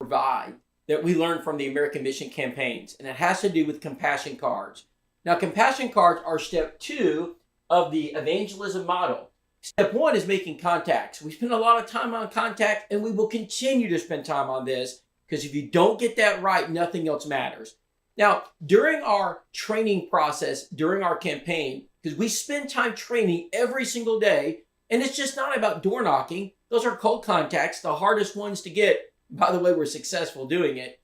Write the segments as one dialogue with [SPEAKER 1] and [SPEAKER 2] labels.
[SPEAKER 1] provide that we learned from the American Mission campaigns, and it has to do with compassion cards. Now, compassion cards are step 2 of the evangelism model. Step 1 is making contacts. We spend a lot of time on contact, and we will continue to spend time on this, because if you don't get that right, nothing else matters. Now, during our training process, during our campaign, because we spend time training every single day, and it's just not about door knocking. Those are cold contacts, the hardest ones to get. By the way, we're successful doing it.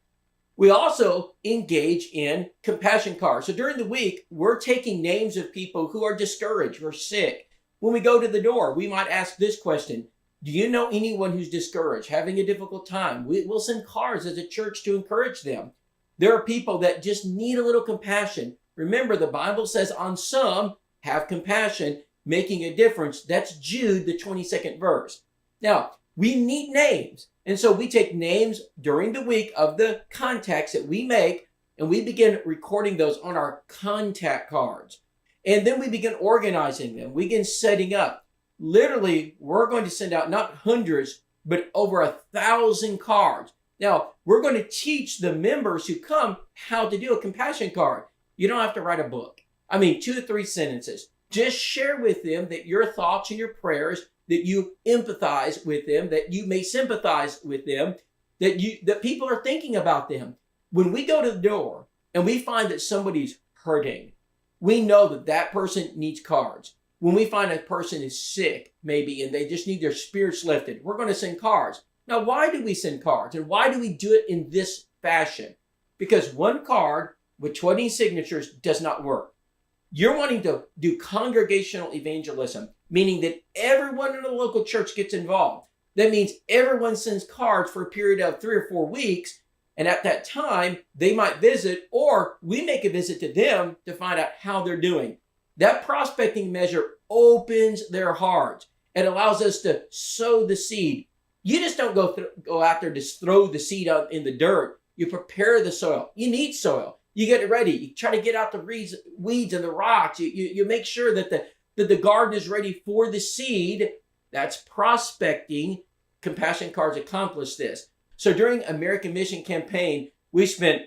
[SPEAKER 1] We also engage in compassion cards. So during the week, we're taking names of people who are discouraged or sick. When we go to the door, we might ask this question: do you know anyone who's discouraged, having a difficult time? We'll send cards as a church to encourage them. There are people that just need a little compassion. Remember, the Bible says on some, have compassion, making a difference. That's Jude, the 22nd verse. Now, we need names. And so we take names during the week of the contacts that we make, and we begin recording those on our contact cards. And then we begin organizing them. We begin setting up. Literally, we're going to send out not hundreds, but over 1,000 cards. Now, we're going to teach the members who come how to do a compassion card. You don't have to write a book. 2 to 3 sentences. Just share with them that your thoughts and your prayers, that you empathize with them, that you may sympathize with them, that people are thinking about them. When we go to the door and we find that somebody's hurting, we know that that person needs cards. When we find a person is sick, maybe, and they just need their spirits lifted, we're going to send cards. Now, why do we send cards? And why do we do it in this fashion? Because one card with 20 signatures does not work. You're wanting to do congregational evangelism, meaning that everyone in the local church gets involved. That means everyone sends cards for a period of 3 or 4 weeks. And at that time, they might visit, or we make a visit to them to find out how they're doing. That prospecting measure opens their hearts. It allows us to sow the seed. You just don't go out there to throw the seed out in the dirt. You prepare the soil. You need soil. You get it ready. You try to get out the weeds and the rocks. You make sure that the garden is ready for the seed. That's prospecting. Compassion cards accomplish this. So during American Mission Campaign, we spent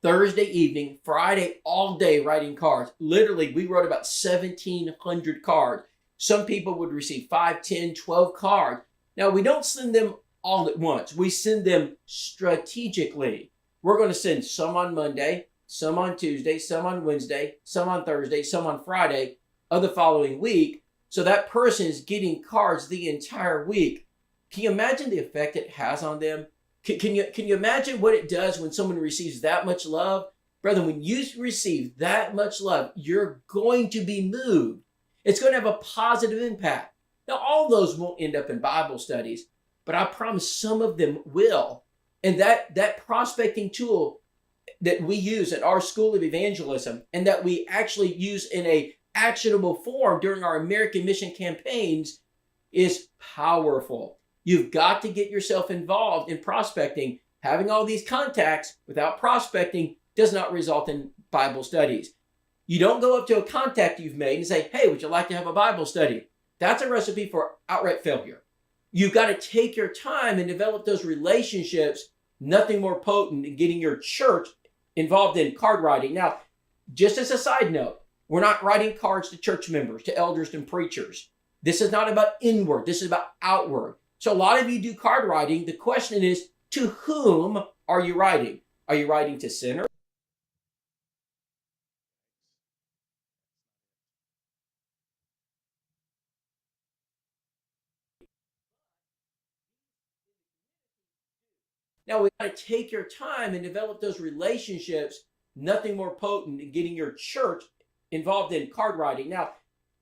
[SPEAKER 1] Thursday evening, Friday all day writing cards. Literally, we wrote about 1,700 cards. Some people would receive 5, 10, 12 cards. Now, we don't send them all at once. We send them strategically. We're going to send some on Monday, some on Tuesday, some on Wednesday, some on Thursday, some on Friday of the following week. So that person is getting cards the entire week. Can you imagine the effect it has on them? Can you imagine what it does when someone receives that much love? Brother, when you receive that much love, you're going to be moved. It's going to have a positive impact. Now, all those won't end up in Bible studies, but I promise some of them will. And that prospecting tool that we use at our School of Evangelism, and that we actually use in a actionable form during our American Mission campaigns, is powerful. You've got to get yourself involved in prospecting. Having all these contacts without prospecting does not result in Bible studies. You don't go up to a contact you've made and say, hey, would you like to have a Bible study? That's a recipe for outright failure. You've got to take your time and develop those relationships. Nothing more potent than getting your church involved in card writing. Now, just as a side note, we're not writing cards to church members, to elders and preachers. This is not about inward. This is about outward. So a lot of you do card writing. The question is, to whom are you writing? Are you writing to sinners? Now, we've got to take your time and develop those relationships. Nothing more potent than getting your church involved in card writing. Now,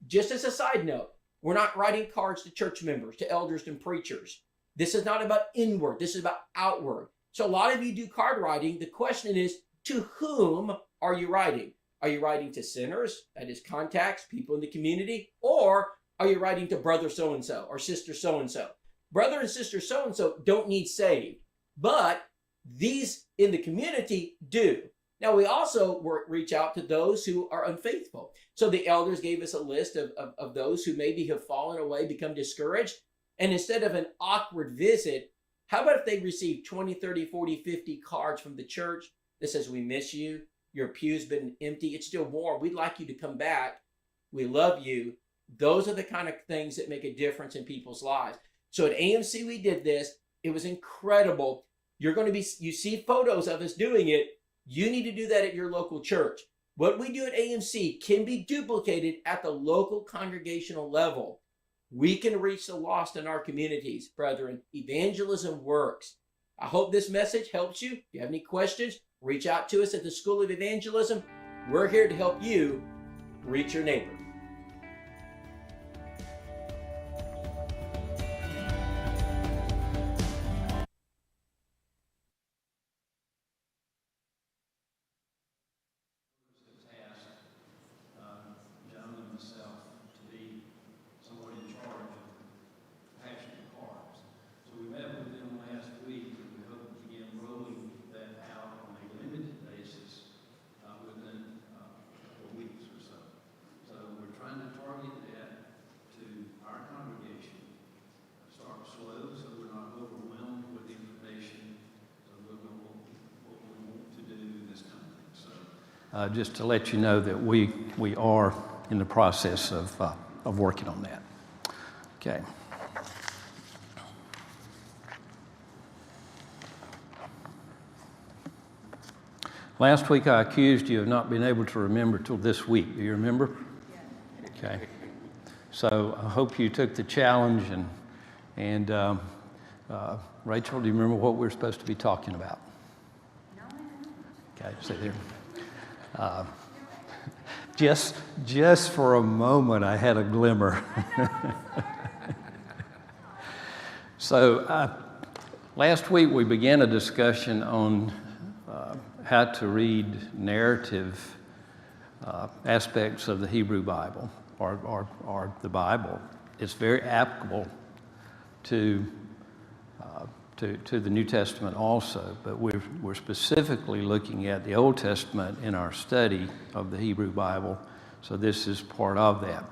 [SPEAKER 1] just as a side note, we're not writing cards to church members, to elders and preachers. This is not about inward. This is about outward. So a lot of you do card writing. The question is, to whom are you writing? Are you writing to sinners, that is contacts, people in the community? Or are you writing to brother so-and-so or sister so-and-so? Brother and sister so-and-so don't need saved, but these in the community do. Now, we also reach out to those who are unfaithful. So the elders gave us a list of those who maybe have fallen away, become discouraged. And instead of an awkward visit, How about if they receive 20, 30, 40, 50 cards from the church that says, we miss you, your pew's been empty, it's still warm, we'd like you to come back, we love you. Those are the kind of things that make a difference in people's lives. So at AMC, we did this. It was incredible. You see photos of us doing it. You need to do that at your local church. What we do at AMC can be duplicated at the local congregational level. We can reach the lost in our communities, brethren. Evangelism works. I hope this message helps you. If you have any questions, reach out to us at the School of Evangelism. We're here to help you reach your neighbor.
[SPEAKER 2] Just to let you know that we are in the process of working on that. Okay. Last week I accused you of not being able to remember till this week. Do you remember? Yeah. Okay. So I hope you took the challenge and Rachel, do you remember what we're supposed to be talking about? No. Okay, sit there. Just for a moment, I had a glimmer. So last week we began a discussion on how to read narrative aspects of the Hebrew Bible or the Bible. It's very applicable to the New Testament also, but we're specifically looking at the Old Testament in our study of the Hebrew Bible, so this is part of that.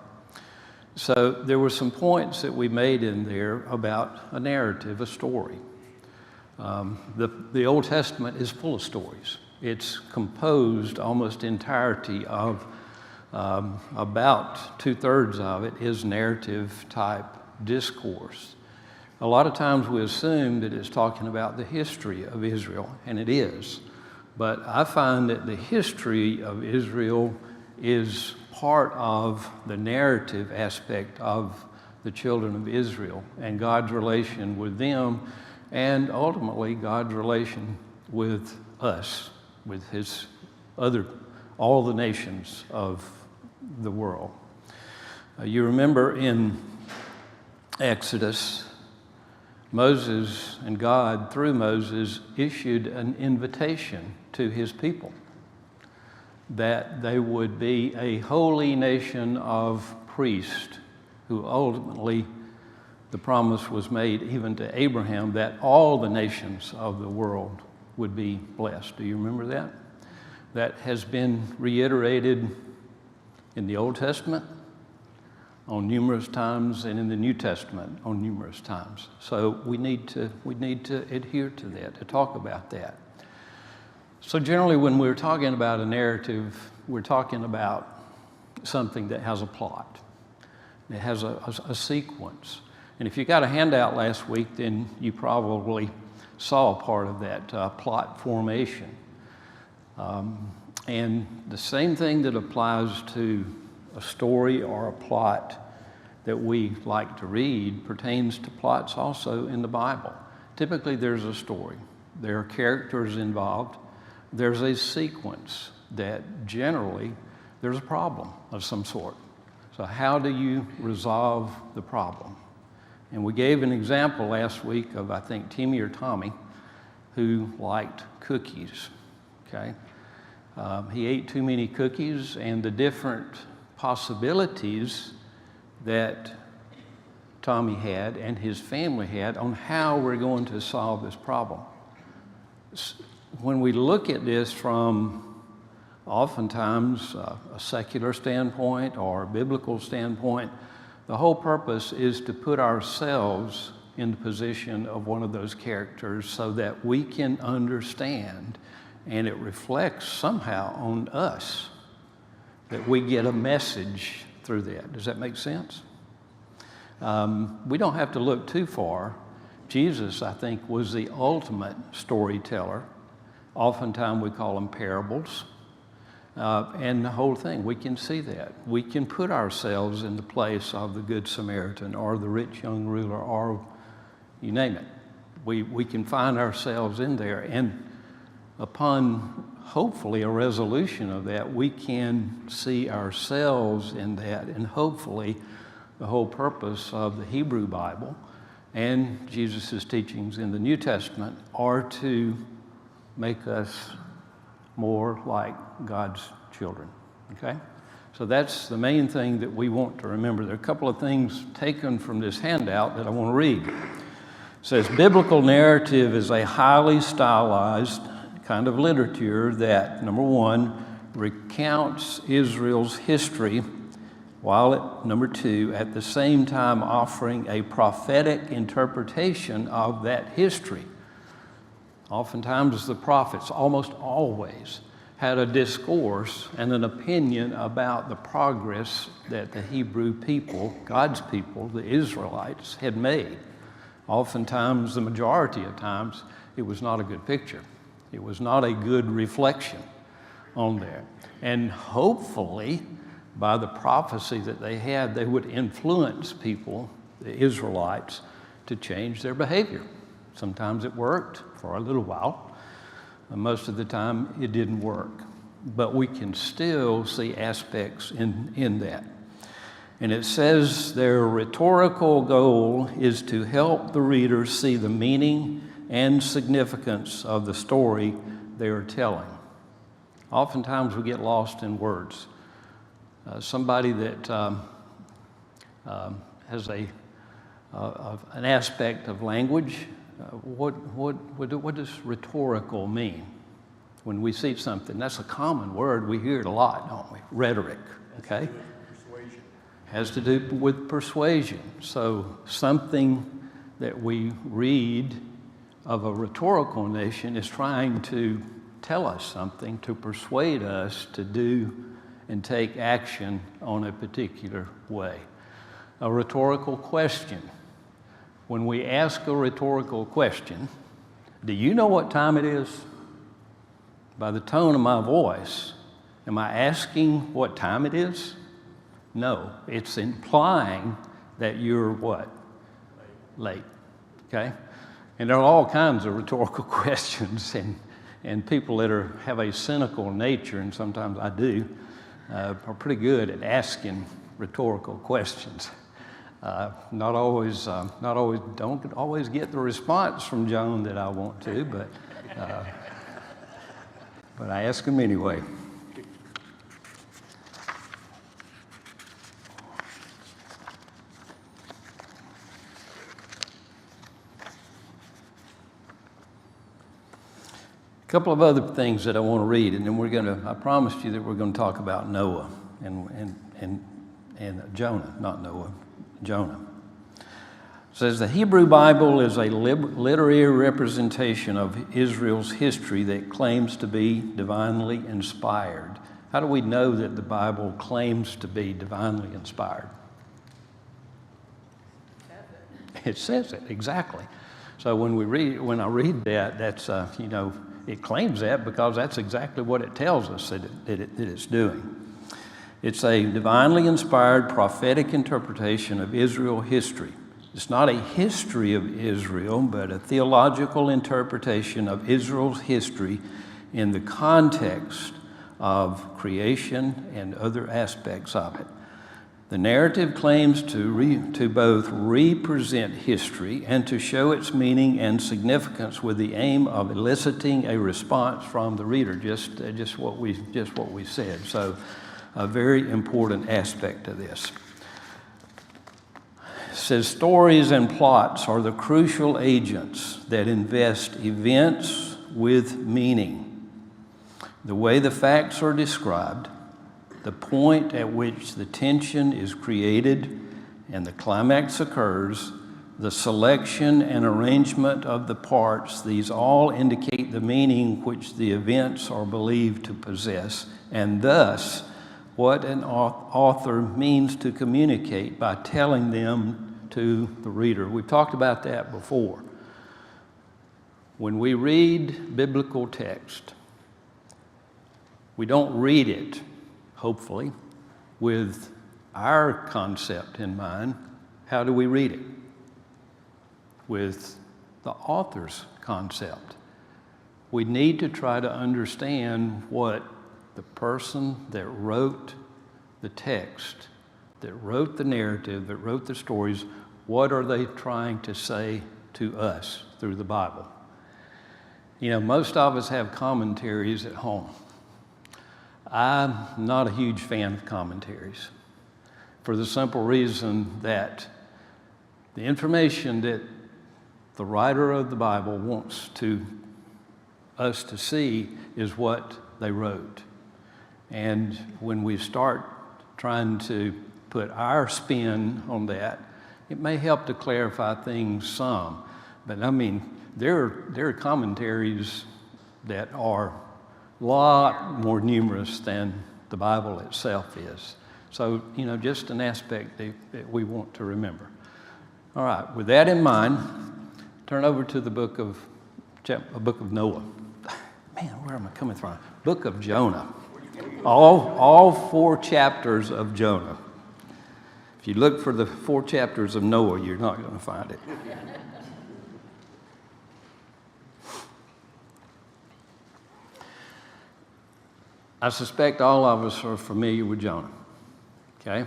[SPEAKER 2] So there were some points that we made in there about a narrative, a story. The Old Testament is full of stories. It's composed almost entirety of about 2/3 of it is narrative type discourse. A lot of times we assume that it's talking about the history of Israel, and it is. But I find that the history of Israel is part of the narrative aspect of the children of Israel and God's relation with them, and ultimately God's relation with us, with all the nations of the world. You remember in Exodus, Moses and God, through Moses, issued an invitation to his people that they would be a holy nation of priests, who ultimately, the promise was made even to Abraham that all the nations of the world would be blessed. Do you remember that? That has been reiterated in the Old Testament on numerous times, and in the New Testament on numerous times. So we need to adhere to that, to talk about that. So generally when we're talking about a narrative, we're talking about something that has a plot. It has a sequence. And if you got a handout last week, then you probably saw part of that plot formation. And the same thing that applies to a story or a plot that we like to read pertains to plots also in the Bible. Typically there's a story, there are characters involved, there's a sequence that generally there's a problem of some sort. So how do you resolve the problem? And we gave an example last week of, I think, Timmy or Tommy, who liked cookies, okay? He ate too many cookies, and the different possibilities that Tommy had and his family had on how we're going to solve this problem. When we look at this from oftentimes a secular standpoint or a biblical standpoint, the whole purpose is to put ourselves in the position of one of those characters so that we can understand, and it reflects somehow on us, that we get a message through that. Does that make sense? We don't have to look too far. Jesus, I think, was the ultimate storyteller. Oftentimes we call them parables. And the whole thing, we can see that. We can put ourselves in the place of the Good Samaritan or the rich young ruler or you name it. We can find ourselves in there. And upon hopefully a resolution of that, we can see ourselves in that. And hopefully the whole purpose of the Hebrew Bible and Jesus' teachings in the New Testament are to make us more like God's children, okay? So that's the main thing that we want to remember. There are a couple of things taken from this handout that I want to read. It says, biblical narrative is a highly stylized kind of literature that, number one, recounts Israel's history, while number two, at the same time offering a prophetic interpretation of that history. Oftentimes the prophets, almost always, had a discourse and an opinion about the progress that the Hebrew people, God's people, the Israelites, had made. Oftentimes, the majority of times, it was not a good picture. It was not a good reflection on there. And hopefully, by the prophecy that they had, they would influence people, the Israelites, to change their behavior. Sometimes it worked for a little while. Most of the time, it didn't work. But we can still see aspects in that. And it says their rhetorical goal is to help the reader see the meaning and significance of the story they are telling. Oftentimes, we get lost in words. Somebody that has an aspect of language. What does rhetorical mean? When we see something, that's a common word. We hear it a lot, don't we? Rhetoric, okay?
[SPEAKER 3] Persuasion.
[SPEAKER 2] Has to do with persuasion. So something that we read of a rhetorical nation is trying to tell us something, to persuade us to do and take action on a particular way. A rhetorical question. When we ask a rhetorical question, do you know what time it is? By the tone of my voice, am I asking what time it is? No, it's implying that you're what? Late. Okay? And there are all kinds of rhetorical questions, and people that have a cynical nature, and sometimes I do, are pretty good at asking rhetorical questions. Don't always get the response from Joan that I want to, but I ask them anyway. A couple of other things that I want to read, and then I promised you that we're going to talk about Noah and Jonah, not Noah. Jonah. It says the Hebrew Bible is a literary representation of Israel's history that claims to be divinely inspired. How do we know that the Bible claims to be divinely inspired? It says it, exactly. So when I read that, that's it claims that because that's exactly what it tells us that it's doing. It's a divinely inspired prophetic interpretation of Israel history. It's not a history of Israel, but a theological interpretation of Israel's history in the context of creation and other aspects of it. The narrative claims to both represent history and to show its meaning and significance with the aim of eliciting a response from the reader, just what we said. So, a very important aspect of this. It says stories and plots are the crucial agents that invest events with meaning. The way the facts are described, the point at which the tension is created and the climax occurs the selection and arrangement of the parts, these all indicate the meaning which the events are believed to possess, and thus what an author means to communicate by telling them to the reader. We've talked about that before. When we read biblical text, we don't read it, hopefully, with our concept in mind. How do we read it? With the author's concept. We need to try to understand what the person that wrote the text, that wrote the narrative, that wrote the stories, what are they trying to say to us through the Bible? You know, most of us have commentaries at home. I'm not a huge fan of commentaries for the simple reason that the information that the writer of the Bible wants us to see is what they wrote. And when we start trying to put our spin on that, it may help to clarify things some. But I mean, there are commentaries that are a lot more numerous than the Bible itself is. So, you know, just an aspect that we want to remember. All right, with that in mind, turn over to the book of Noah. Man, where am I coming from? Book of Jonah. All 4 chapters of Jonah. If you look for the 4 chapters of Noah, you're not going to find it. I suspect all of us are familiar with Jonah. Okay?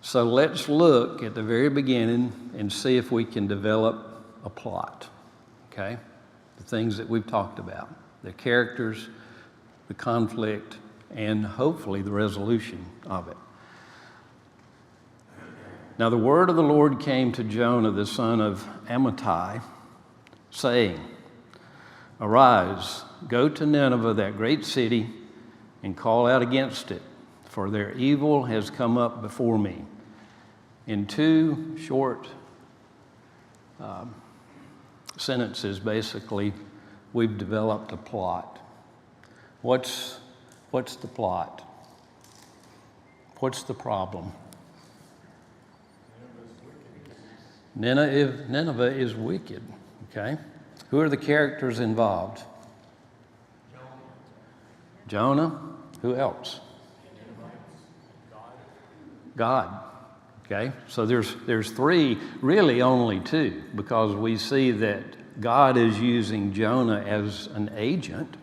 [SPEAKER 2] So let's look at the very beginning and see if we can develop a plot. Okay? The things that we've talked about, the characters, the conflict, and hopefully the resolution of it. Now the word of the Lord came to Jonah, the son of Amittai, saying, "Arise, go to Nineveh, that great city, and call out against it, for their evil has come up before me." In 2 short sentences, basically, we've developed a plot. What's the plot? What's the problem? Nineveh is wicked, okay? Who are the characters involved? Jonah. Who else? God. Okay, so there's 3, really only 2, because we see that God is using Jonah as an agent.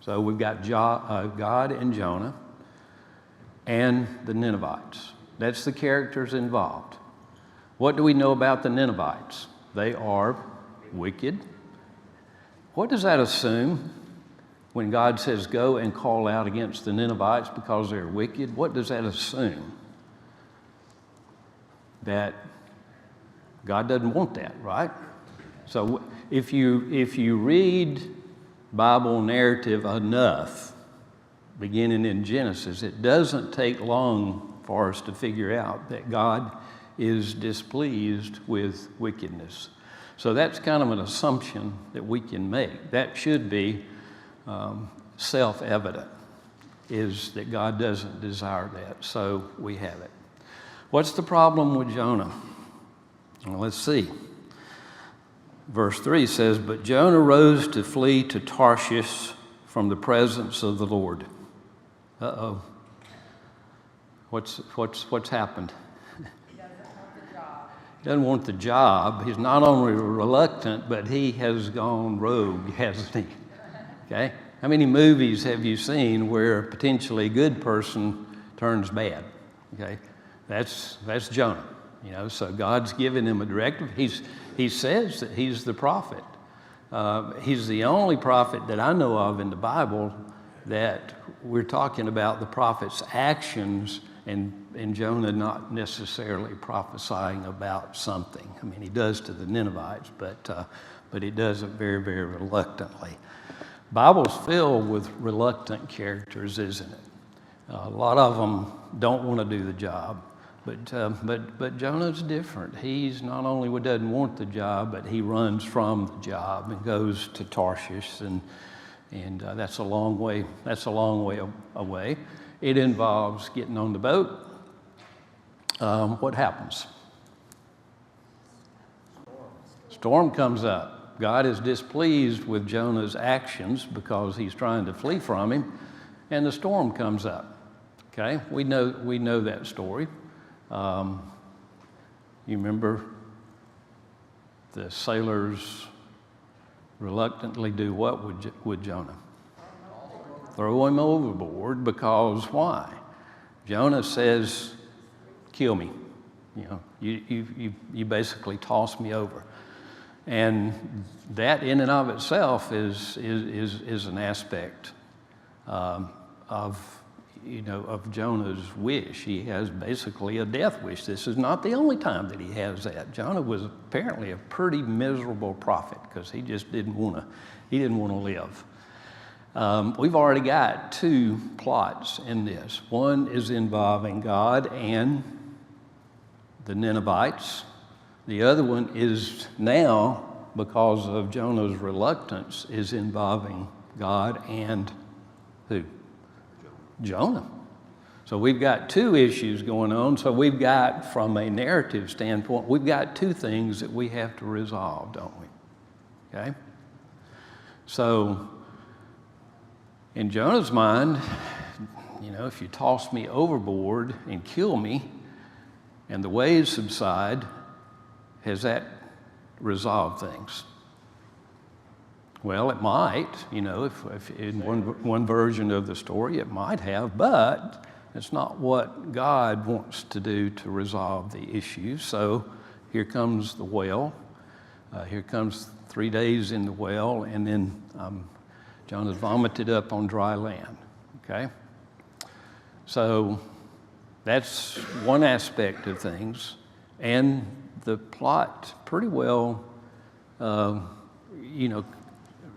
[SPEAKER 2] So we've got God and Jonah and the Ninevites. That's the characters involved. What do we know about the Ninevites? They are wicked. What does that assume when God says go and call out against the Ninevites because they're wicked? What does that assume? That God doesn't want that, right? So if you read Bible narrative enough, beginning in Genesis, it doesn't take long for us to figure out that God is displeased with wickedness. So that's kind of an assumption that we can make. That should be self-evident, is that God doesn't desire that. So we have it. What's the problem with Jonah? Well, let's see. Verse 3 says, "But Jonah rose to flee to Tarshish from the presence of the Lord." Uh-oh. What's happened?
[SPEAKER 3] He doesn't want the job.
[SPEAKER 2] He doesn't want the job. He's not only reluctant, but he has gone rogue, hasn't he? Okay? How many movies have you seen where a potentially good person turns bad? Okay? That's Jonah. You know, so God's given him a directive. He says that he's the prophet. He's the only prophet that I know of in the Bible that we're talking about the prophet's actions and Jonah not necessarily prophesying about something. I mean, he does to the Ninevites, but he does it very, very reluctantly. Bible's filled with reluctant characters, isn't it? A lot of them don't want to do the job. But Jonah's different. He's not only doesn't want the job, but he runs from the job and goes to Tarshish, and that's a long way. That's a long way away. It involves getting on the boat. What happens? Storm comes up. God is displeased with Jonah's actions because he's trying to flee from him, and the storm comes up. Okay, we know that story. You remember the sailors reluctantly do what with Jonah? Throw him overboard, because why? Jonah says, "Kill me." You know, you basically toss me over, and that in and of itself is an aspect of Jonah's wish. He has basically a death wish. This is not the only time that he has that. Jonah was apparently a pretty miserable prophet because he just didn't want to live. We've already got two plots in this. One is involving God and the Ninevites. The other one is now, because of Jonah's reluctance, is involving God and who? Jonah. So we've got two issues going on. So we've got, from a narrative standpoint, we've got two things that we have to resolve, don't we? Okay? So in Jonah's mind, if you toss me overboard and kill me and the waves subside, has that resolved things? Well, it might, if in one version of the story it might have, but it's not what God wants to do to resolve the issue. So here comes the well. Here comes 3 days in the well, and then Jonah's vomited up on dry land, okay? So that's one aspect of things, and the plot pretty well,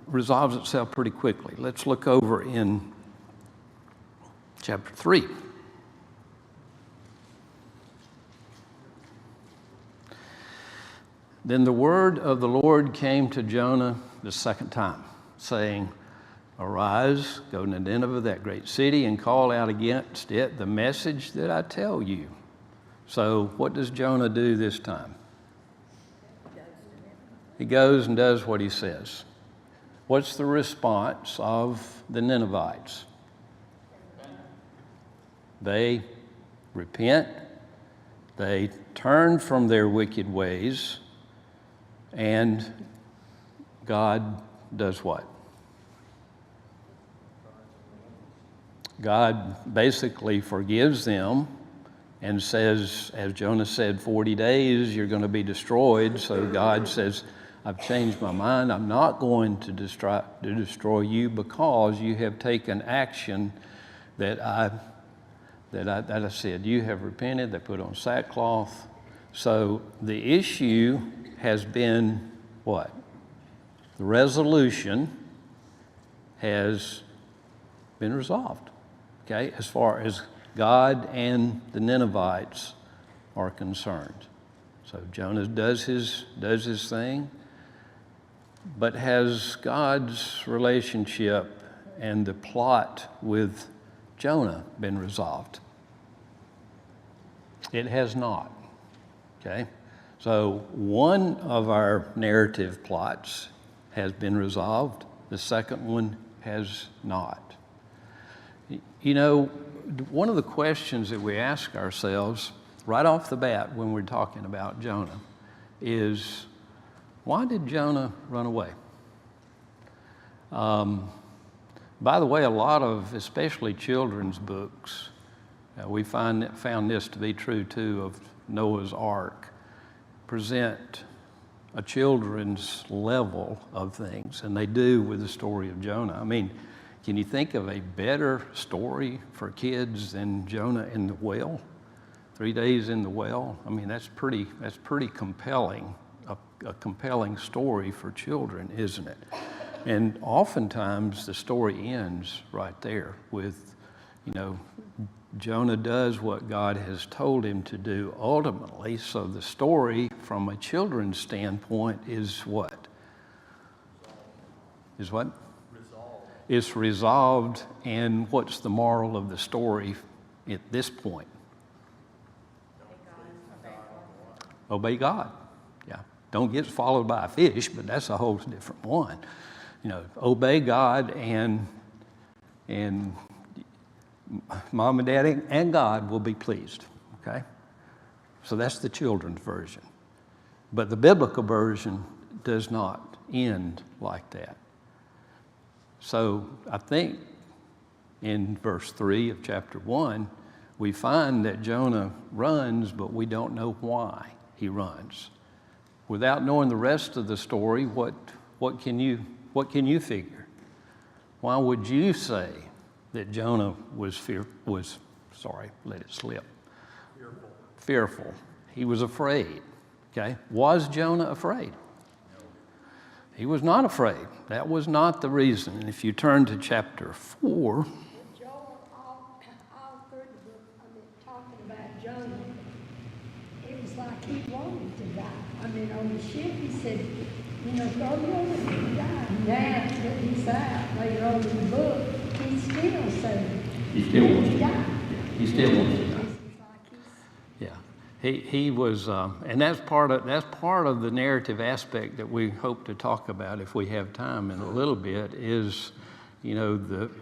[SPEAKER 2] resolves itself pretty quickly. Let's look over in chapter 3. Then the word of the Lord came to Jonah the second time, saying, "Arise, go to Nineveh, that great city, and call out against it the message that I tell you." So what does Jonah do this time? He goes and does what he says. What's the response of the Ninevites? They repent, they turn from their wicked ways, and God does what? God basically forgives them and says, as Jonah said, 40 days you're going to be destroyed. So God says, I've changed my mind. I'm not going to destroy you because you have taken action that I said. You have repented. They put on sackcloth. So the issue has been what? The resolution has been resolved, okay, as far as God and the Ninevites are concerned. So Jonah does his thing, but has God's relationship and the plot with Jonah been resolved? It has not, okay? So one of our narrative plots has been resolved. The second one has not. One of the questions that we ask ourselves right off the bat when we're talking about Jonah is, why did Jonah run away? By the way, a lot of, especially children's books, we found this to be true too of Noah's Ark, present a children's level of things, and they do with the story of Jonah. I mean, can you think of a better story for kids than Jonah in the well? 3 days in the well. I mean, that's pretty compelling, a compelling story for children, isn't it? And oftentimes the story ends right there with, Jonah does what God has told him to do ultimately. So the story from a children's standpoint is what? Is what? Resolved. It's resolved, and what's the moral of the story at this point? Obey God. Yeah. Don't get swallowed by a fish, but that's a whole different one. You know, obey God, and mom and daddy and God will be pleased. Okay? So that's the children's version. But the biblical version does not end like that. So I think in verse 3 of chapter 1, we find that Jonah runs, but we don't know why he runs. Without knowing the rest of the story, what can you figure? Why would you say that Jonah was fearful? He was afraid. Okay? Was Jonah afraid? He was not afraid. That was not the reason. And if you turn to chapter 4.
[SPEAKER 4] Joel, all through the book, talking about Jonah, it was like he wanted to die. On the ship he said, go Jonah to die. Now that he's out later on in the book, he's still saying
[SPEAKER 2] he still wants to die. He still wants to die. Yeah. He was, and that's part of the narrative aspect that we hope to talk about if we have time in a little bit is,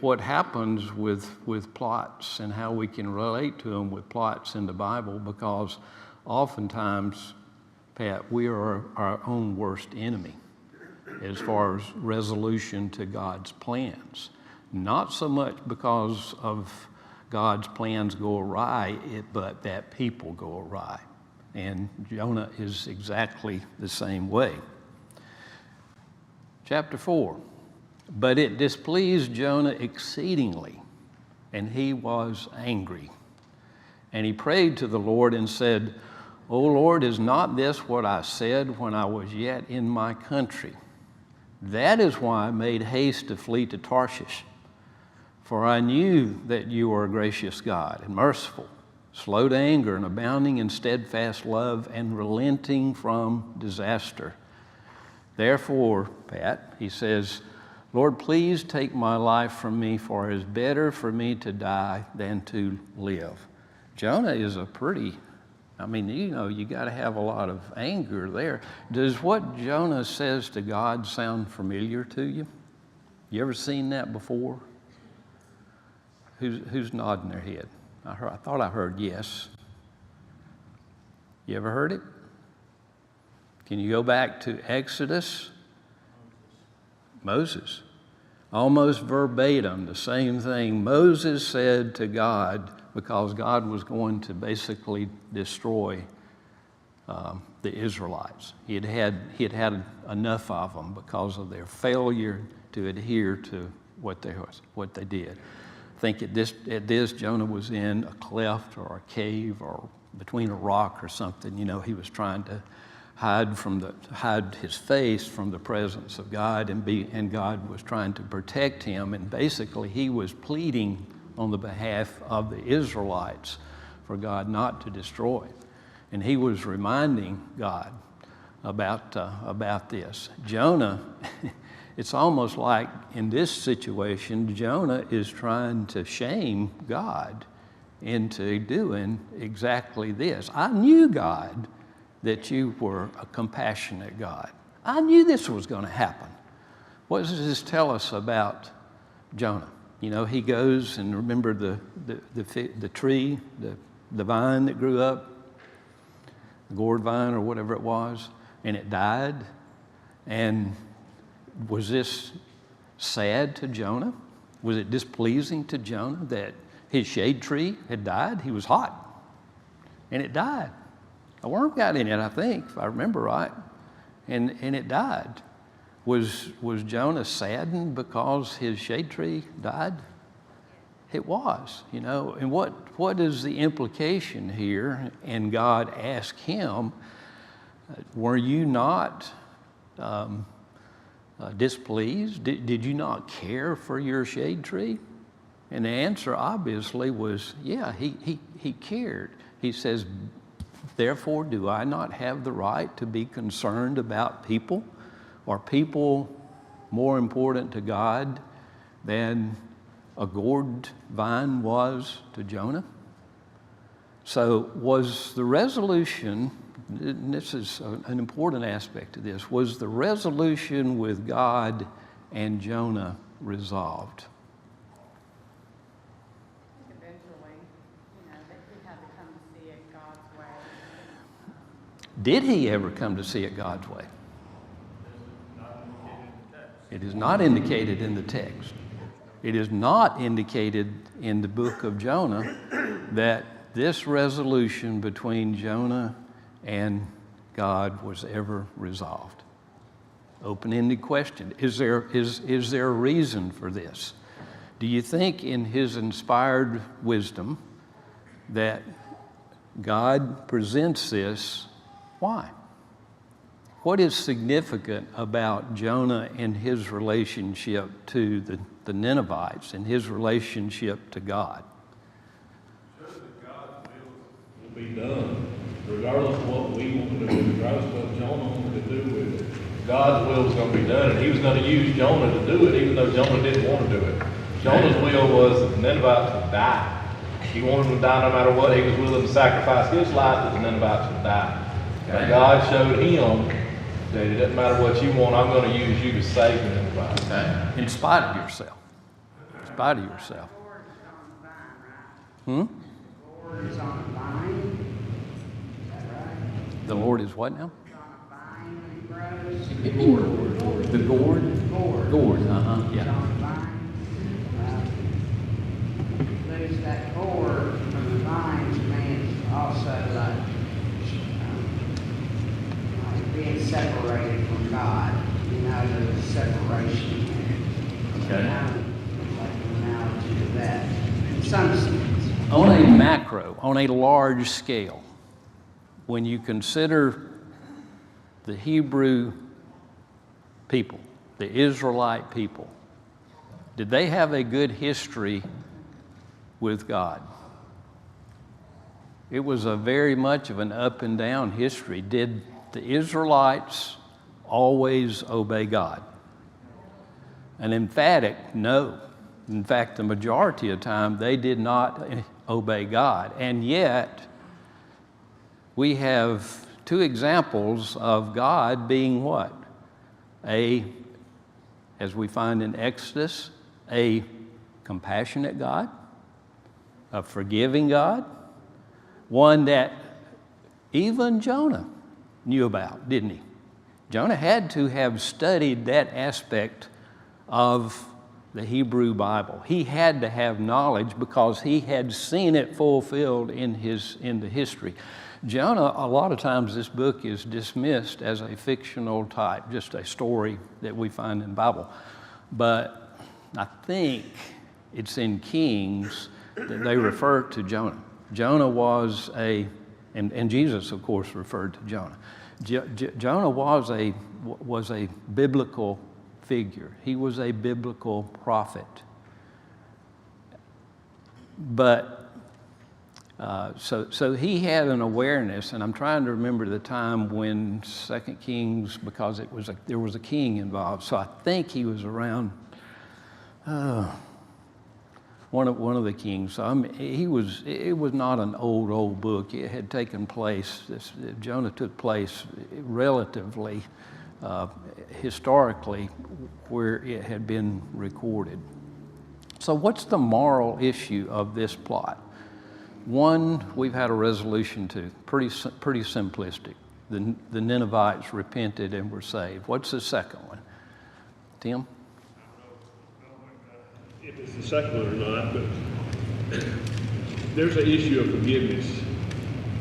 [SPEAKER 2] what happens with plots and how we can relate to them with plots in the Bible, because oftentimes, Pat, we are our own worst enemy as far as resolution to God's plans. Not so much because of God's plans go awry, but that people go awry. And Jonah is exactly the same way. Chapter 4. But it displeased Jonah exceedingly, and he was angry. And he prayed to the Lord and said, O Lord, is not this what I said when I was yet in my country? That is why I made haste to flee to Tarshish. For I knew that you are a gracious God and merciful, slow to anger and abounding in steadfast love and relenting from disaster. Therefore, Pat, he says, Lord, please take my life from me, for it is better for me to die than to live. Jonah is you got to have a lot of anger there. Does what Jonah says to God sound familiar to you? You ever seen that before? Who's nodding their head? I thought I heard yes. You ever heard it? Can you go back to Exodus? Moses. Almost verbatim, the same thing Moses said to God, because God was going to basically destroy the Israelites. He had had enough of them because of their failure to adhere to what they did. I think at this Jonah was in a cleft or a cave or between a rock or something. He was trying to hide his face from the presence of God, and God was trying to protect him. And basically, he was pleading on the behalf of the Israelites for God not to destroy. And he was reminding God about this. Jonah, it's almost like in this situation, Jonah is trying to shame God into doing exactly this. I knew, God, that you were a compassionate God. I knew this was going to happen. What does this tell us about Jonah? He goes and remember the tree, the vine that grew up, the gourd vine or whatever it was, and it died. And was this sad to Jonah? Was it displeasing to Jonah that his shade tree had died? He was hot, and it died. A worm got in it, I think, if I remember right, and it died. Was Jonah saddened because his shade tree died? It was, And what is the implication here? And God asked him, were you not displeased? Did you not care for your shade tree? And the answer obviously was, yeah, he cared. He says, therefore, do I not have the right to be concerned about people? Are people more important to God than a gourd vine was to Jonah? So was the resolution, and this is an important aspect of this, was the resolution with God and Jonah resolved?
[SPEAKER 3] Eventually, that he had to come to see it God's way.
[SPEAKER 2] Did he ever come to see it God's way? It is not indicated in the text. It is not indicated in the book of Jonah that this resolution between Jonah and God was ever resolved. Open-ended question. Is there a reason for this? Do you think in his inspired wisdom that God presents this? Why? What is significant about Jonah and his relationship to the Ninevites and his relationship to God?
[SPEAKER 5] Shows that God's will be done, regardless of what we want to do, regardless of what Jonah wanted to do with it. God's will was going to be done, and he was going to use Jonah to do it, even though Jonah didn't want to do it. Jonah's will was that the Ninevites would die. He wanted them to die no matter what. He was willing to sacrifice his life that the Ninevites would die. But God showed him that it doesn't matter what you want, I'm going to use you to save the Ninevites.
[SPEAKER 2] In spite of yourself. In spite of yourself. Hmm?
[SPEAKER 6] The Lord is on a vine. Is that right?
[SPEAKER 2] The Lord is what now?
[SPEAKER 6] He's on a vine when he grows.
[SPEAKER 2] The gourd? Gourd,
[SPEAKER 6] He's
[SPEAKER 2] yeah.
[SPEAKER 6] on a vine. Lose that gourd from the vines means also like being separated from God. There's a separation there.
[SPEAKER 2] Okay.
[SPEAKER 6] Like an analogy to that. In some sense.
[SPEAKER 2] On a macro, on a large scale, when you consider the Hebrew people, the Israelite people, did they have a good history with God? It was a very much of an up and down history. Did the Israelites always obey God? An emphatic no. In fact, the majority of the time, they did not obey God. And yet, we have two examples of God being what? As we find in Exodus, a compassionate God, a forgiving God, one that even Jonah knew about, didn't he? Jonah had to have studied that aspect of the Hebrew Bible. He had to have knowledge because he had seen it fulfilled in the history. Jonah, a lot of times this book is dismissed as a fictional type, just a story that we find in the Bible. But I think it's in Kings that they refer to Jonah. Jonah was and Jesus, of course, referred to Jonah. Jonah was a biblical figure. He was a biblical prophet. But so he had an awareness, and I'm trying to remember the time when 2 Kings, because there was a king involved. So I think he was around one of the kings. So it was not an old book. It had taken place. Jonah took place relatively historically where it had been recorded. So what's the moral issue of this plot? One, we've had a resolution to, pretty simplistic. The Ninevites repented and were saved. What's the second one? Tim?
[SPEAKER 7] If it's the second one or not, but there's an issue of forgiveness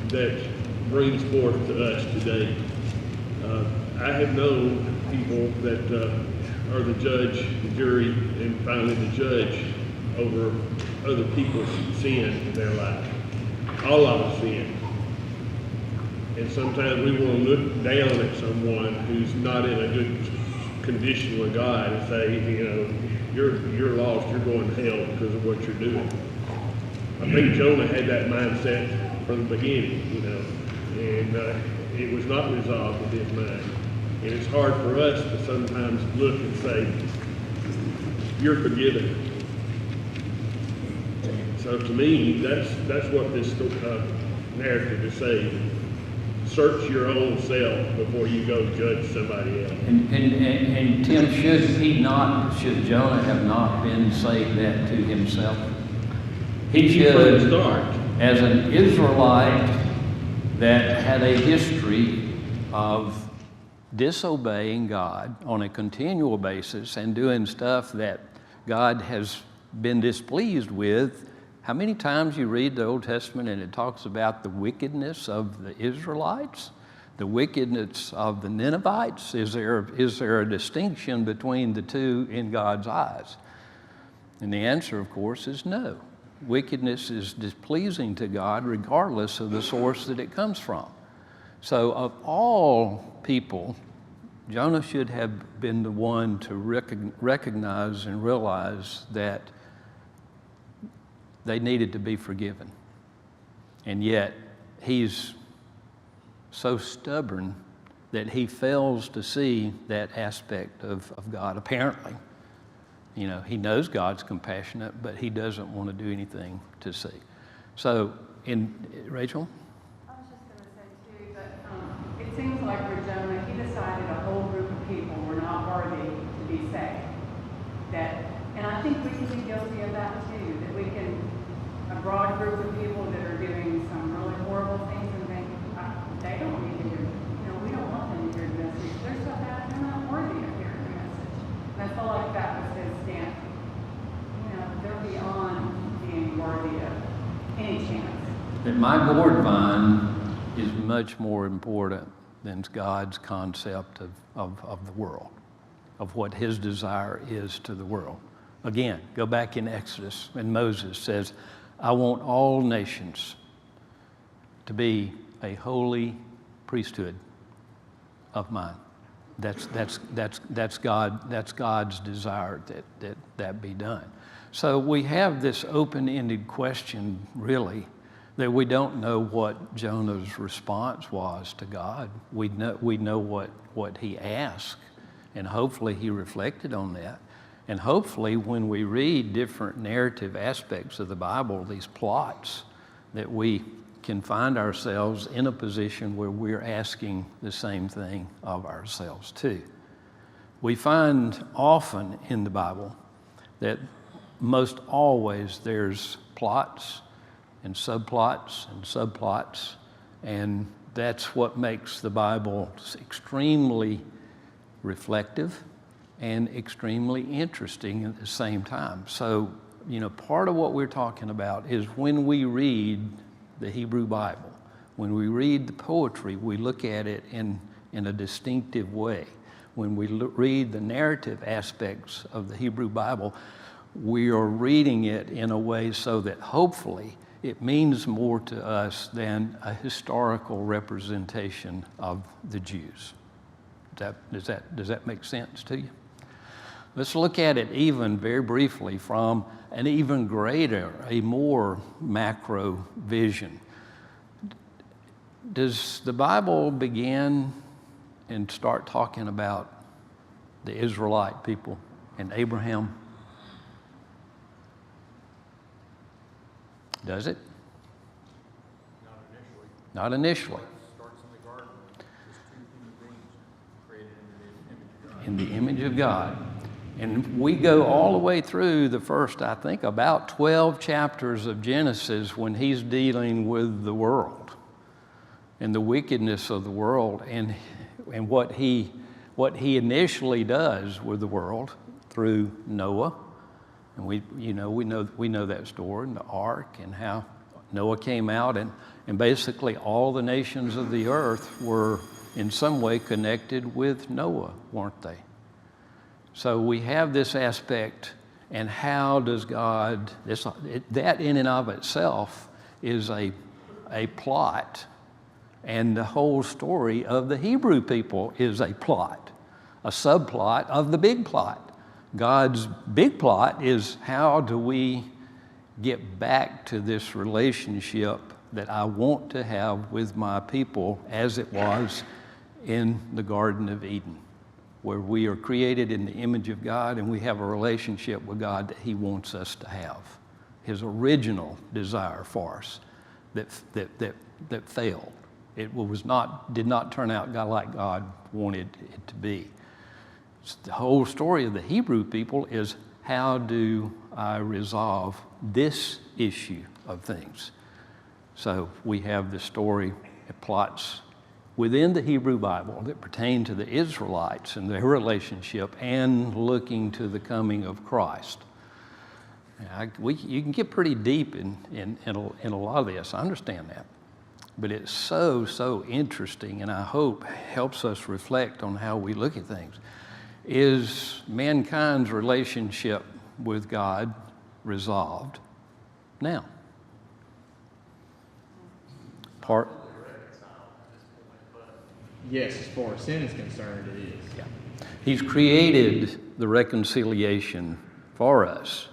[SPEAKER 7] that brings forth to us today. I have known people that are the judge, the jury, and finally the judge over other people's sin in their life. All of us sin. And sometimes we want to look down at someone who's not in a good conditional with God and say, you're lost, you're going to hell because of what you're doing. I think Jonah had that mindset from the beginning, and it was not resolved with his mind. And it's hard for us to sometimes look and say, you're forgiven. So to me, that's what this narrative is saying. Search your own self before you go judge somebody else.
[SPEAKER 2] And Tim, should Jonah have not been saying that to himself? He should,
[SPEAKER 7] start.
[SPEAKER 2] as an Israelite that had a history of disobeying God on a continual basis and doing stuff that God has been displeased with. How many times you read the Old Testament and it talks about the wickedness of the Israelites, the wickedness of the Ninevites? Is there a distinction between the two in God's eyes? And the answer, of course, is no. Wickedness is displeasing to God regardless of the source that it comes from. So of all people, Jonah should have been the one to recognize and realize that they needed to be forgiven. And yet, he's so stubborn that he fails to see that aspect of God, apparently. He knows God's compassionate, but he doesn't want to do anything to see. So, Rachel?
[SPEAKER 3] I was just going to say too, that it seems like for Jonah, he decided a whole group of people were not worthy to be saved. And I think we can be guilty of that too, that we can, a broad group of people that are doing some really horrible things and think, they don't need to hear, we don't want them to hear the message. They're so bad, they're not worthy of hearing the message. And I feel like that was his stance. They're beyond being worthy of any chance.
[SPEAKER 2] That my gourd vine is much more important than God's concept of the world, of what his desire is to the world. Again, go back in Exodus, and Moses says, I want all nations to be a holy priesthood of mine. That's God's desire that be done. So we have this open-ended question, really, that we don't know what Jonah's response was to God. We know what he asked, and hopefully he reflected on that. And hopefully when we read different narrative aspects of the Bible, these plots, that we can find ourselves in a position where we're asking the same thing of ourselves too. We find often in the Bible that most always there's plots and subplots, and that's what makes the Bible extremely reflective and extremely interesting at the same time. So, part of what we're talking about is when we read the Hebrew Bible, when we read the poetry, we look at it in a distinctive way. When we read the narrative aspects of the Hebrew Bible, we are reading it in a way so that hopefully it means more to us than a historical representation of the Jews. Does that make sense to you? Let's look at it even very briefly from an even greater, a more macro vision. Does the Bible begin and start talking about the Israelite people and Abraham? Does it? Not initially.
[SPEAKER 5] It starts in the garden. Just two human beings created
[SPEAKER 2] In the image of God. And we go all the way through the first, I think, about 12 chapters of Genesis when he's dealing with the world and the wickedness of the world and what he initially does with the world through Noah. And we know that story, and the ark, and how Noah came out, and basically all the nations of the earth were in some way connected with Noah, weren't they? So we have this aspect, and how does God, that in and of itself is a plot, and the whole story of the Hebrew people is a plot a subplot of the big plot. God's big plot is, how do we get back to this relationship that I want to have with my people as it was in the Garden of Eden, where we are created in the image of God and we have a relationship with God that He wants us to have. His original desire for us that failed. It did not turn out like God wanted it to be. The whole story of the Hebrew people is, how do I resolve this issue of things? So we have the story, it plots within the Hebrew Bible that pertain to the Israelites and their relationship and looking to the coming of Christ. You can get pretty deep in a lot of this. I understand that. But it's so interesting, and I hope helps us reflect on how we look at things. Is mankind's relationship with God resolved now?
[SPEAKER 8] Yes, as far as sin is concerned, it is.
[SPEAKER 2] Yeah. He's created the reconciliation for us,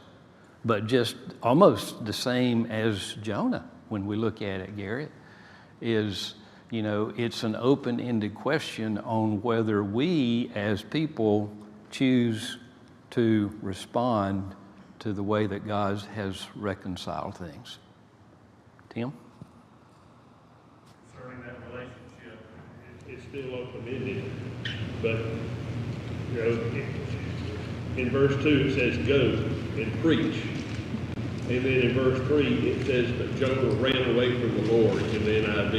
[SPEAKER 2] but just almost the same as Jonah, when we look at it, Garrett, is, it's an open-ended question on whether we as people choose to respond to the way that God has reconciled things. Tim?
[SPEAKER 7] Concerning that relationship, it's still open-ended, but, in verse 2 it says, go and preach. And then in verse 3 it says that Jonah ran away from the Lord in the NIV.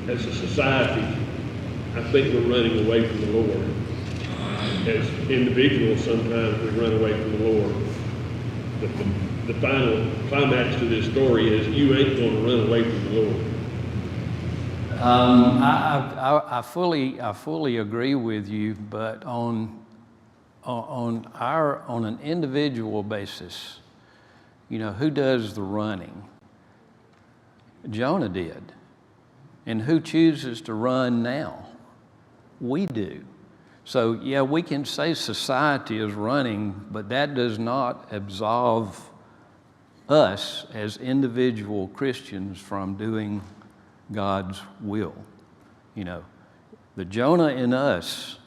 [SPEAKER 7] As a society, I think we're running away from the Lord. As individuals, sometimes we run away from the Lord. But the final climax to this story is, you ain't going to run away from the Lord.
[SPEAKER 2] I fully agree with you, but on an individual basis, who does the running? Jonah did. And who chooses to run now? We do. So, yeah, we can say society is running, but that does not absolve us as individual Christians from doing God's will. The Jonah in us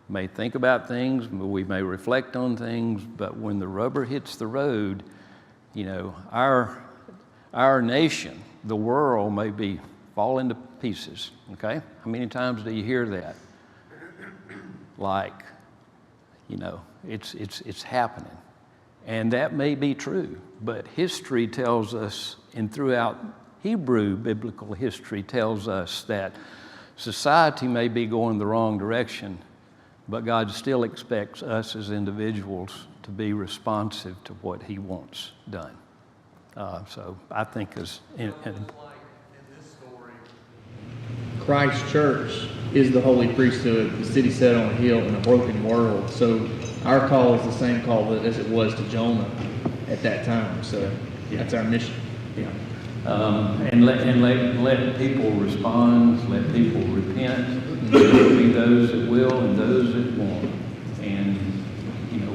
[SPEAKER 2] may think about things, we may reflect on things, but when the rubber hits the road, our nation, the world, may be falling to pieces, okay? How many times do you hear that? It's happening. And that may be true, but history tells us, and throughout Hebrew biblical history tells us, that society may be going the wrong direction, but God still expects us as individuals to be responsive to what He wants done. So I think
[SPEAKER 8] Christ's church is the holy priesthood, the city set on a hill in a broken world. So our call is the same call as it was to Jonah at that time. So that's our mission.
[SPEAKER 2] Yeah. And let people respond, let people repent. There will be those that will and those that won't. And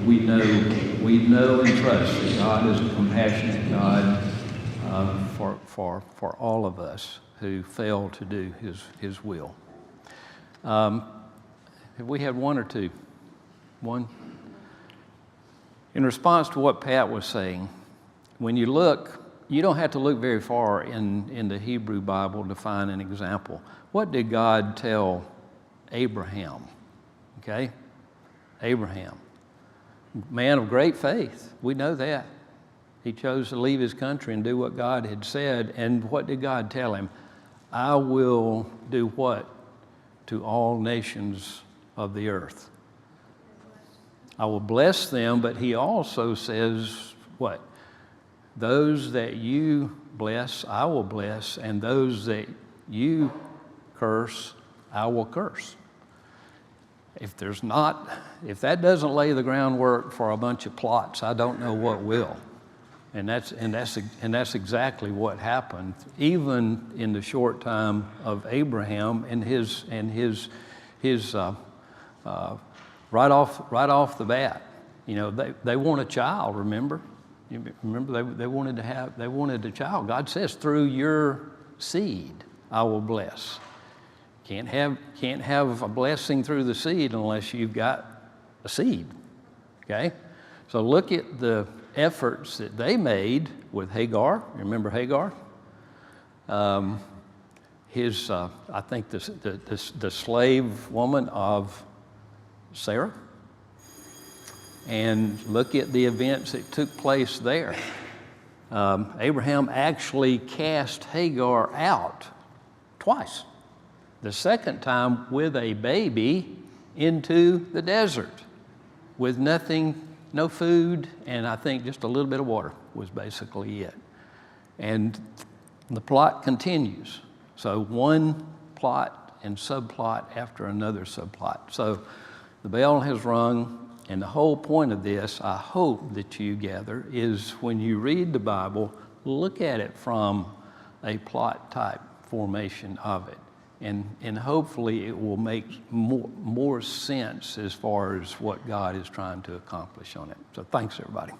[SPEAKER 2] we know and trust that God is a compassionate God for all of us who fail to do His will. Have we had one or two? One? In response to what Pat was saying, when you look, you don't have to look very far in the Hebrew Bible to find an example. What did God tell Abraham? Okay? Abraham. Man of great faith. We know that. He chose to leave his country and do what God had said. And what did God tell him? I will do what to all nations of the earth? I will bless them, but He also says what? Those that you bless, I will bless, and those that you curse, I will curse. If that doesn't lay the groundwork for a bunch of plots, I don't know what will. And that's exactly what happened, even in the short time of Abraham and his right off the bat. You know, they want a child. Remember, they wanted a child. God says, through your seed, I will bless. Can't have a blessing through the seed unless you've got a seed. Okay, so look at the efforts that they made with Hagar. Remember Hagar? I think the slave woman of Sarah. And look at the events that took place there. Abraham actually cast Hagar out twice. The second time with a baby into the desert with nothing, no food, and I think just a little bit of water was basically it. And the plot continues. So one plot and subplot after another subplot. So the bell has rung, and the whole point of this, I hope that you gather, is when you read the Bible, look at it from a plot type formation of it. And hopefully it will make more sense as far as what God is trying to accomplish on it. So thanks, everybody.